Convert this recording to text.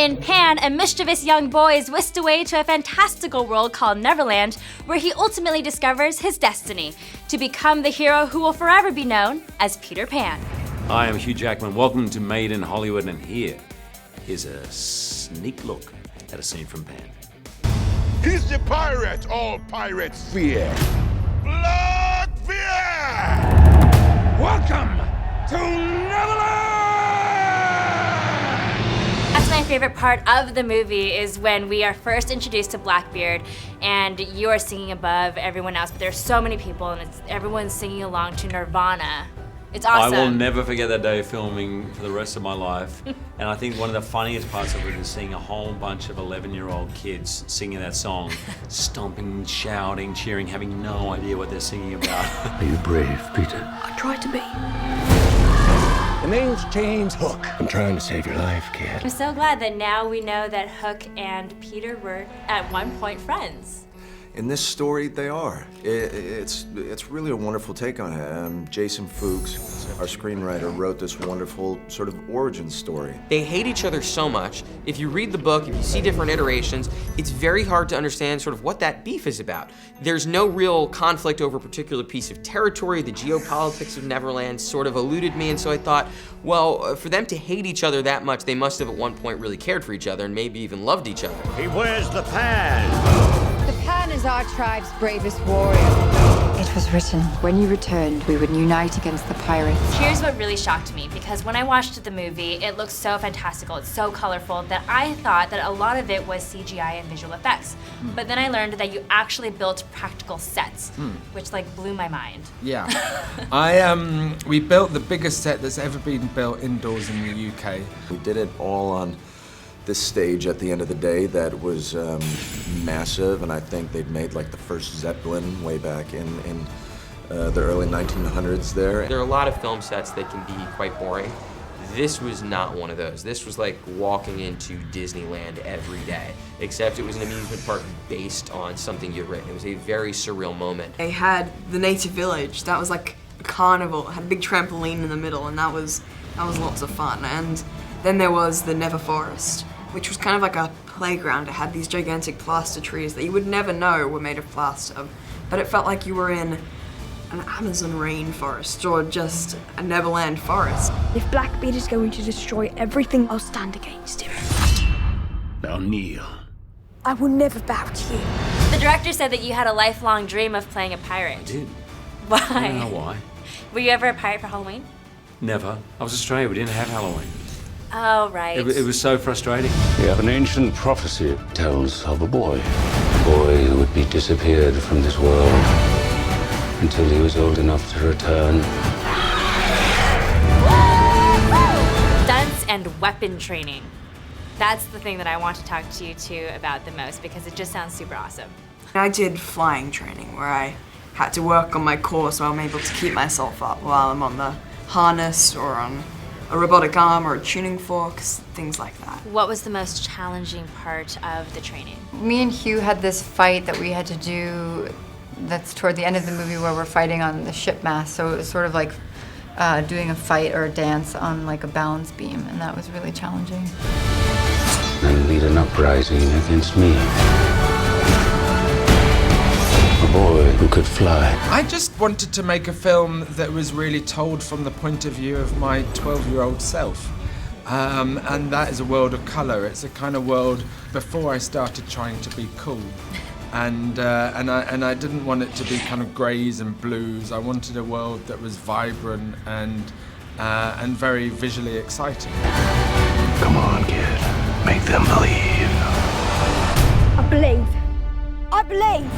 In Pan, a mischievous young boy is whisked away to a fantastical world called Neverland, where he ultimately discovers his destiny to become the hero who will forever be known as Peter Pan. Hi, I'm Hugh Jackman. Welcome to Made in Hollywood, and here is a sneak look at a scene from Pan. He's the pirate all pirates fear. Blackbeard! Welcome to Neverland! That's my favorite part of the movie, is when we are first introduced to Blackbeard and you are singing above everyone else, but there's so many people and everyone's singing along to Nirvana. It's awesome. I will never forget that day of filming for the rest of my life. And I think one of the funniest parts of it is seeing a whole bunch of 11-year-old kids singing that song, stomping, shouting, cheering, having no idea what they're singing about. Are you brave, Peter? I tried to be. The name's James Hook. I'm trying to save your life, kid. I'm so glad that now we know that Hook and Peter were at one point friends. In this story, they are. It's really a wonderful take on it. Jason Fuchs, our screenwriter, wrote this wonderful sort of origin story. They hate each other so much. If you read the book, if you see different iterations, it's very hard to understand sort of what that beef is about. There's no real conflict over a particular piece of territory. The geopolitics of Neverland sort of eluded me, and so I thought, well, for them to hate each other that much, they must have at one point really cared for each other and maybe even loved each other. He wears the pan. The Pan is our tribe's bravest warrior. It was written, when you returned, we would unite against the pirates. Here's what really shocked me, because when I watched the movie, it looks so fantastical, it's so colorful, that I thought that a lot of it was CGI and visual effects. But then I learned that you actually built practical sets, which like blew my mind. Yeah. We built the biggest set that's ever been built indoors in the UK. We did it all on this stage at the end of the day that was massive, and I think they'd made like the first Zeppelin way back in the early 1900s there. There are a lot of film sets that can be quite boring. This was not one of those. This was like walking into Disneyland every day, except it was an amusement park based on something you'd written. It was a very surreal moment. They had the native village. That was like a carnival. It had a big trampoline in the middle, and that was lots of fun. And then there was the Never Forest, which was kind of like a playground. It had these gigantic plaster trees that you would never know were made of plaster, but it felt like you were in an Amazon rainforest or just a Neverland forest. If Blackbeard is going to destroy everything, I'll stand against him. Now kneel. I will never bow to you. The director said that you had a lifelong dream of playing a pirate. I did. Why? I don't know why. Were you ever a pirate for Halloween? Never. I was Australian, we didn't have Halloween. Oh, right. It was so frustrating. We have an ancient prophecy. It tells of a boy. A boy who would be disappeared from this world until he was old enough to return. Stunts and weapon training. That's the thing that I want to talk to you two about the most, because it just sounds super awesome. I did flying training where I had to work on my core so I'm able to keep myself up while I'm on the harness or on a robotic arm or a tuning fork, things like that. What was the most challenging part of the training? Me and Hugh had this fight that we had to do that's toward the end of the movie where we're fighting on the ship mast. So it was sort of like doing a fight or a dance on like a balance beam, and that was really challenging. And lead an uprising against me. A boy who could fly. I just wanted to make a film that was really told from the point of view of my 12-year-old self. And that is a world of colour. It's a kind of world before I started trying to be cool. And I didn't want it to be kind of greys and blues. I wanted a world that was vibrant and very visually exciting. Come on, kid. Make them believe. I believe. I believe.